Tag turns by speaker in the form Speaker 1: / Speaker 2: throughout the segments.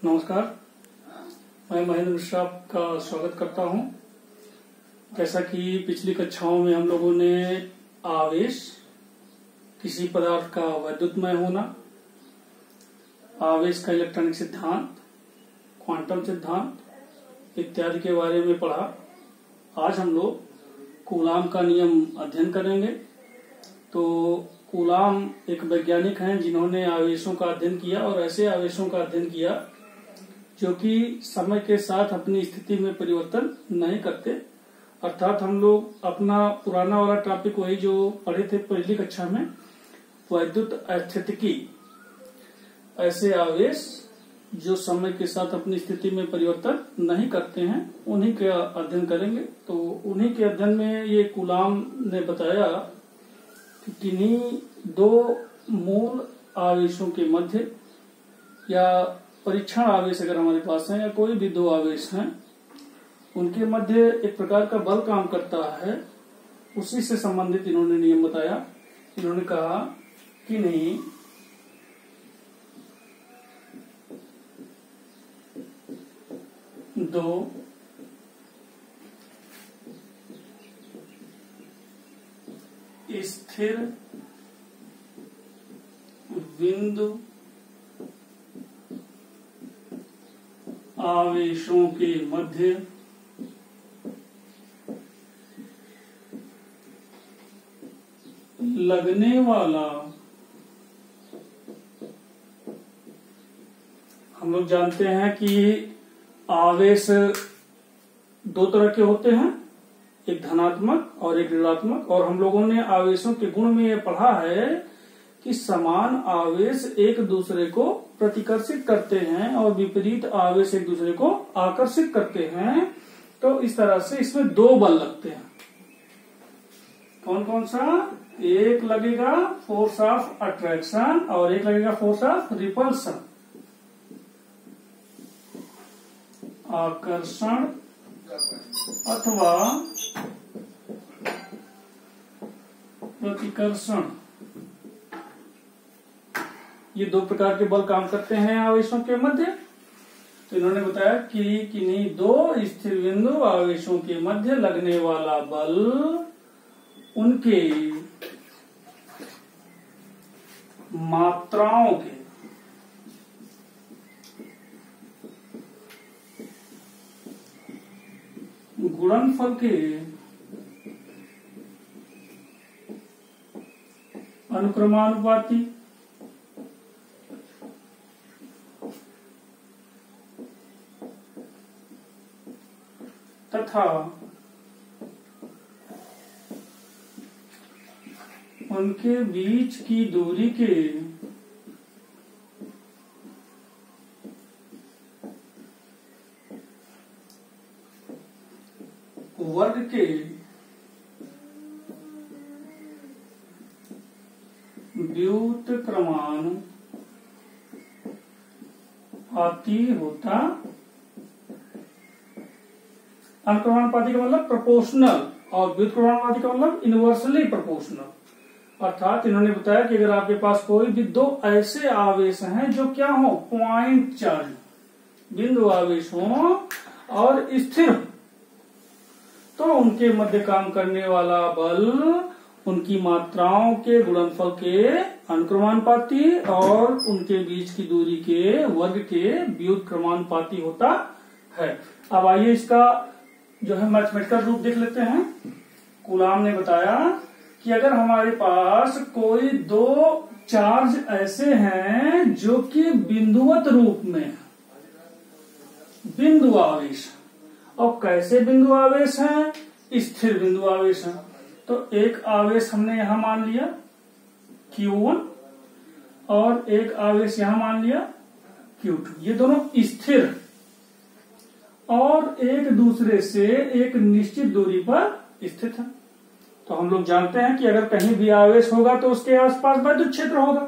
Speaker 1: नमस्कार, मैं महेंद्र मिश्रा का स्वागत करता हूं। जैसा कि पिछली कक्षाओं में हम लोगों ने आवेश, किसी पदार्थ का वैद्युतमय होना, आवेश का इलेक्ट्रॉनिक सिद्धांत, क्वांटम सिद्धांत इत्यादि के बारे में पढ़ा। आज हम लोग कूलाम का नियम अध्ययन करेंगे। तो कूलाम एक वैज्ञानिक हैं जिन्होंने आवेशों का अध्ययन किया और ऐसे आवेशों का अध्ययन किया जो कि समय के साथ अपनी स्थिति में परिवर्तन नहीं करते। अर्थात हम लोग अपना पुराना वाला टॉपिक वही जो पढ़े थे पिछली कक्षा में, वैद्युत अस्थितिकी, ऐसे आवेश जो समय के साथ अपनी स्थिति में परिवर्तन नहीं करते हैं, उन्हीं का अध्ययन करेंगे। तो उन्हीं के अध्ययन में ये कूलाम ने बताया कि किन्हीं दो मूल आवेशों के मध्य या परीक्षण आवेश अगर हमारे पास है या कोई भी दो आवेश हैं, उनके मध्य एक प्रकार का बल काम करता है। उसी से संबंधित इन्होंने नियम बताया। इन्होंने कहा कि नहीं, दो स्थिर बिंदु आवेशों के मध्य लगने वाला, हम लोग जानते हैं कि आवेश दो तरह के होते हैं, एक धनात्मक और एक ऋणात्मक। और हम लोगों ने आवेशों के गुण में यह पढ़ा है कि समान आवेश एक दूसरे को प्रतिकर्षित करते हैं और विपरीत आवेश एक दूसरे को आकर्षित करते हैं। तो इस तरह से इसमें दो बल लगते हैं। कौन कौन सा? एक लगेगा फोर्स ऑफ अट्रैक्शन और एक लगेगा फोर्स ऑफ रिपल्सन, आकर्षण अथवा प्रतिकर्षण। ये दो प्रकार के बल काम करते हैं आवेशों के मध्य। तो इन्होंने बताया कि किन्हीं दो स्थिर बिंदु आवेशों के मध्य लगने वाला बल उनके मात्राओं के गुणनफल के अनुक्रमानुपाती तथा उनके बीच की दूरी के वर्ग के व्युत्क्रमानुपाती होता। अनुक्रमानुपाती का मतलब प्रोपोर्शनल और व्युत्क्रमानुपाती का मतलब इनवर्सली प्रोपोर्शनल। अर्थात इन्होंने बताया कि अगर आपके पास कोई भी दो ऐसे आवेश हैं जो क्या हो, पॉइंट चार्ज बिंदु आवेश हो और स्थिर, तो उनके मध्य काम करने वाला बल उनकी मात्राओं के गुणनफल के अनुक्रमानुपाती और उनके बीच की दूरी के वर्ग के व्युत्क्रमानुपाती होता है। अब आइए इसका जो है मैथमेटिकल रूप देख लेते हैं। कूलाम ने बताया कि अगर हमारे पास कोई दो चार्ज ऐसे हैं जो कि बिंदुवत रूप में, बिंदु आवेश, और कैसे बिंदु आवेश हैं? स्थिर बिंदु आवेश हैं। तो एक आवेश हमने यहां मान लिया Q1 और एक आवेश यहां मान लिया Q2। ये दोनों स्थिर और एक दूसरे से एक निश्चित दूरी पर स्थित है। तो हम लोग जानते हैं कि अगर कहीं भी आवेश होगा तो उसके आसपास विद्युत क्षेत्र होगा।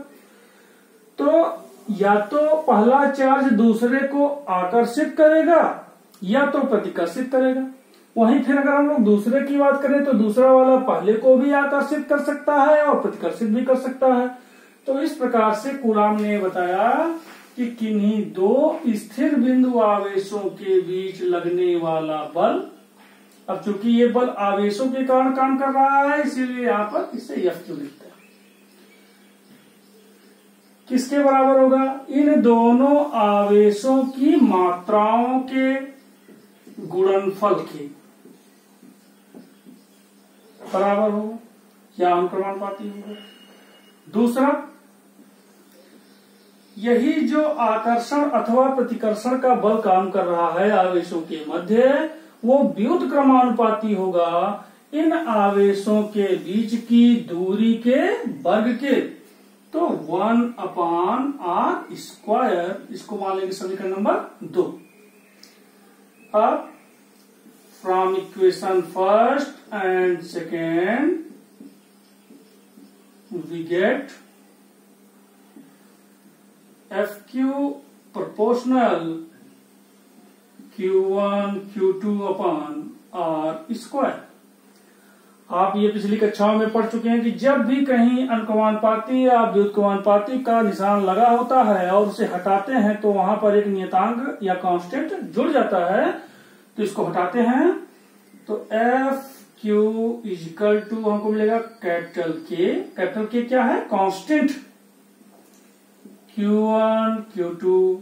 Speaker 1: तो या तो पहला चार्ज दूसरे को आकर्षित करेगा या तो प्रतिकर्षित करेगा। वहीं फिर अगर हम लोग दूसरे की बात करें तो दूसरा वाला पहले को भी आकर्षित कर सकता है और प्रतिकर्षित भी कर सकता है। तो इस प्रकार से कूलाम ने बताया कि किन्हीं दो स्थिर बिंदु आवेशों के बीच लगने वाला बल, अब चूंकि ये बल आवेशों के कारण काम कर रहा है इसीलिए यहां पर इसे F क्यों लिखते हैं, किसके बराबर होगा, इन दोनों आवेशों की मात्राओं के गुणनफल के बराबर होगा या अनुक्रमानुपाती होगा। दूसरा, यही जो आकर्षण अथवा प्रतिकर्षण का बल काम कर रहा है आवेशों के मध्य, वो व्युत्क्रमानुपाती होगा इन आवेशों के बीच की दूरी के वर्ग के। तो 1/r², इसको मान लेंगे समीकरण नंबर 2। अब from equation first and second we get FQ proportional Q1 Q2/r²। आप ये पिछली कक्षाओं में पढ़ चुके हैं कि जब भी कहीं अनुक्रमानुपाती या व्युत्क्रमानुपाती का निशान लगा होता है और उसे हटाते हैं तो वहां पर एक नियतांक या कांस्टेंट जुड़ जाता है, तो इसको हटाते हैं तो एफ क्यू इजिकल टू हमको मिलेगा कैपिटल के। कैपिटल के क्या है, कांस्टेंट, Q1 Q2/r²।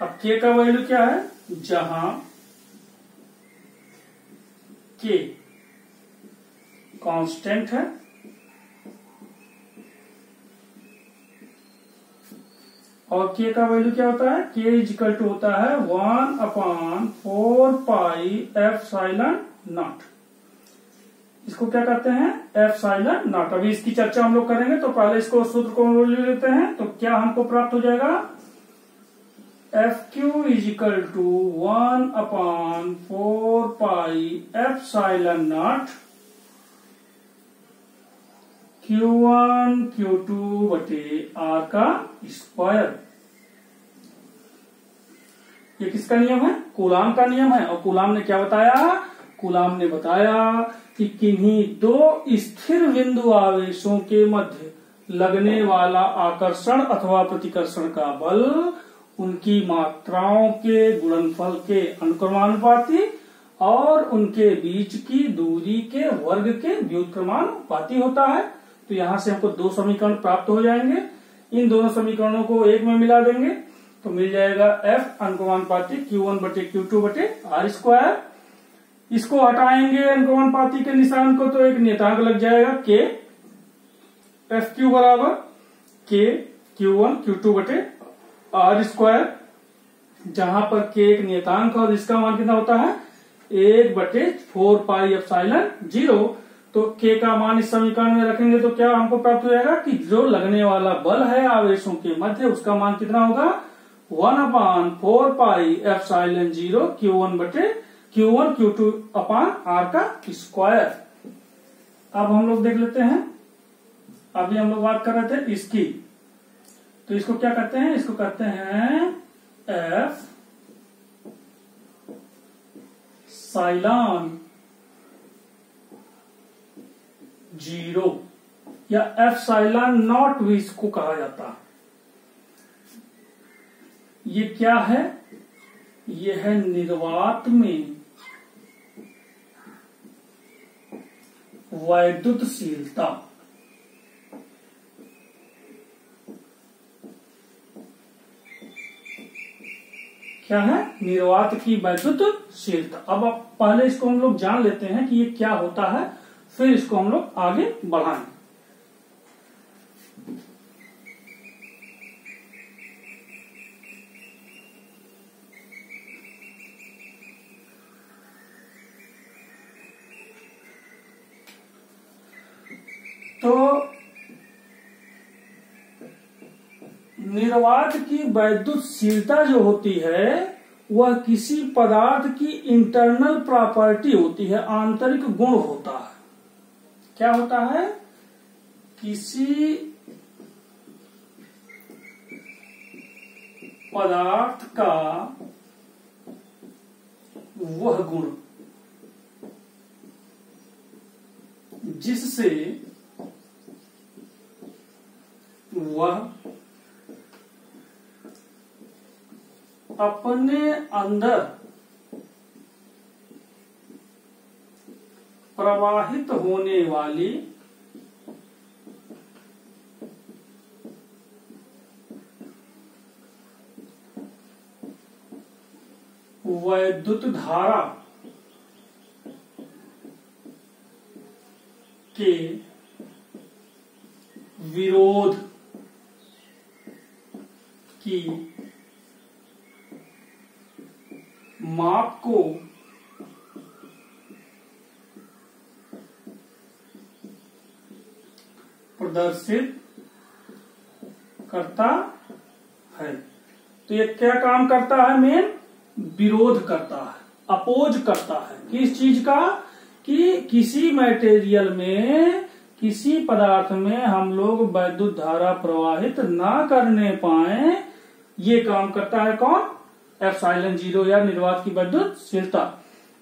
Speaker 1: अब के का वैल्यू क्या है, जहां के कांस्टेंट है और के का वैल्यू क्या होता है, के इजिकल टू होता है 1/4πε0। इसको क्या कहते हैं, ε0। अभी इसकी चर्चा हम लोग करेंगे, तो पहले इसको सूत्र को ले लेते हैं। तो क्या हमको प्राप्त हो जाएगा, FQ is equal to 1/4πε0 Q1 Q2/r²। ये किसका नियम है, कूलाम का नियम है। और कूलाम ने क्या बताया, कूलाम ने बताया कि किन्हीं दो स्थिर बिंदु आवेशों के मध्य लगने वाला आकर्षण अथवा प्रतिकर्षण का बल उनकी मात्राओं के गुणनफल के अनुक्रमानुपाती और उनके बीच की दूरी के वर्ग के व्युत्क्रमानुपाती होता है। तो यहां से हमको दो समीकरण प्राप्त हो जाएंगे। इन दोनों समीकरणों को एक में मिला देंगे तो मिल जाएगा F अनुक्रमानुपाती Q1/Q2/r²। इसको हटाएंगे अनुक्रमानुपाती के निशान को तो एक नियतांक लग जाएगा K। FQ बराबर K Q1 Q2/r², जहां पर K एक नियतांक और इसका मान कितना होता है 1/4πε0। तो K का मान इस समीकरण में रखेंगे तो क्या हमको प्राप्त हो जाएगा कि जो लगने वाला बल है आवेशों के मध्य उसका मान कितना होगा 1/4πε0 Q1 Q2/r²। अब हम लोग देख लेते हैं, अभी हम लोग बात कर रहे थे इसकी, तो इसको क्या करते हैं, इसको कहते हैं F साइलॉन 0 या ε0 भी इसको कहा जाता है। ये क्या है, ये है निर्वात में वैद्युतशीलता। क्या है, निर्वात की वैद्युतशीलता। अब पहले इसको हम लोग जान लेते हैं कि ये क्या होता है, फिर इसको हम लोग आगे बढ़ाएं। तो निर्वात की वैद्युतशीलता जो होती है वह किसी पदार्थ की इंटरनल प्रॉपर्टी होती है, आंतरिक गुण होता है। क्या होता है, किसी पदार्थ का वह गुण जिससे वह अपने अंदर प्रवाहित होने वाली वैद्युत धारा के विरोध की माप को प्रदर्शित करता है। तो ये क्या काम करता है? मेन विरोध करता है, अपोज करता है। किस चीज का? कि किसी मटेरियल में, किसी पदार्थ में हम लोग वैद्युत धारा प्रवाहित ना करने पाए, ये काम करता है कौन? एप्सिलॉन जीरो या निर्वात की विद्युतशीलता।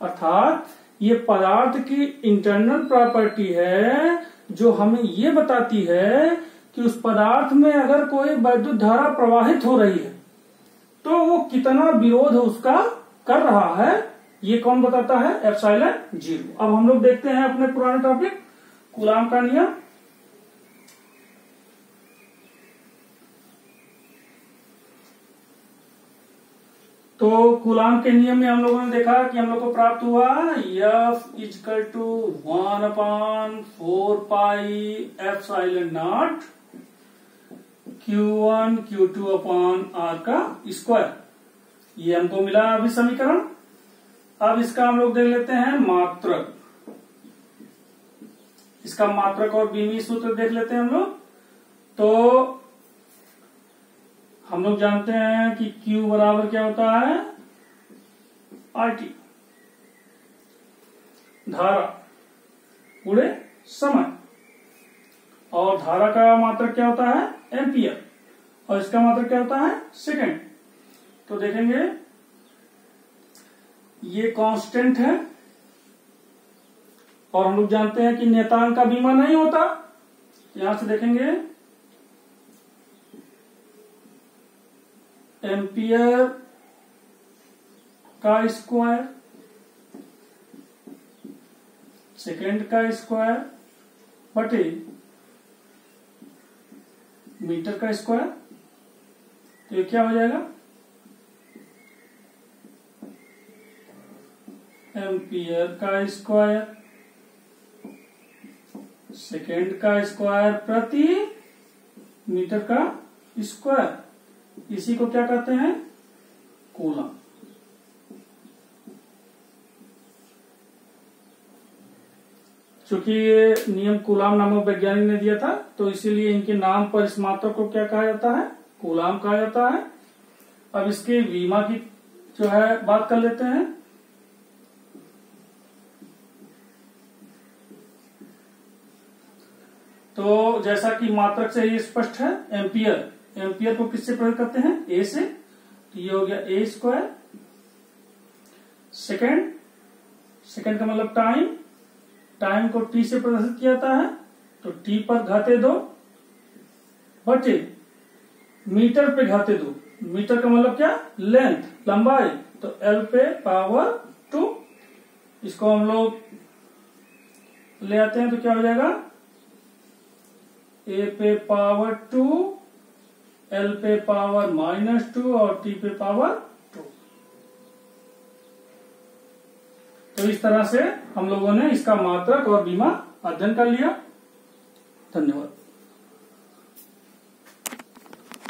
Speaker 1: अर्थात ये पदार्थ की इंटरनल प्रॉपर्टी है जो हमें ये बताती है कि उस पदार्थ में अगर कोई वैद्युत धारा प्रवाहित हो रही है तो वो कितना विरोध उसका कर रहा है, ये कौन बताता है? Epsilon zero. अब हम लोग देखते हैं अपने पुराने टॉपिक कूलाम का नियम। तो कूलाम के नियम में हम लोगों ने देखा कि हम लोग को प्राप्त हुआ F is equal to 1/4 pi epsilon naught Q1 Q2 upon R का स्क्वायर, ये हमको मिला अभी समीकरण। अब इसका हम लोग देख लेते हैं मात्रक। इसका मात्रक और बीमी सूत्र देख लेते हैं हम लोग। तो हम लोग जानते हैं कि Q बराबर क्या होता है? RT, धारा पूरे समय, और धारा का मात्रक क्या होता है? एम्पियर, और इसका मात्रक क्या होता है? सेकंड। तो देखेंगे ये कांस्टेंट है, और हम लोग जानते हैं कि नियतांक का बीमा नहीं होता। यहां से देखेंगे एम्पियर का स्क्वायर, सेकेंड का स्क्वायर बटे मीटर का स्क्वायर। तो ये क्या हो जाएगा? एम्पियर का स्क्वायर, सेकेंड का स्क्वायर प्रति मीटर का स्क्वायर। इसी को क्या कहते हैं? कूलम। चूंकि ये नियम कूलाम नामक वैज्ञानिक ने दिया था, तो इसीलिए इनके नाम पर इस मात्रक को क्या कहा जाता है? कूलाम कहा जाता है। अब इसके वीमा की जो है बात कर लेते हैं। तो जैसा कि मात्रक से ये स्पष्ट है, एम्पियर, एम्पियर को किससे प्रयोग करते हैं? ए से। तो ये हो गया ए स्क्वायर। सेकेंड, सेकेंड का मतलब टाइम, टाइम को टी से प्रदर्शित किया जाता है, तो टी पर घाते 2 बटे मीटर पे घाते 2। मीटर का मतलब क्या? लेंथ, लंबाई, तो एल पे पावर 2। इसको हम लोग ले आते हैं तो क्या हो जाएगा? ए पे पावर 2, एल पे पावर -2 और टी पे पावर 2। तो इस तरह से हम लोगों ने इसका मात्रक और बीमा अध्ययन कर लिया। धन्यवाद।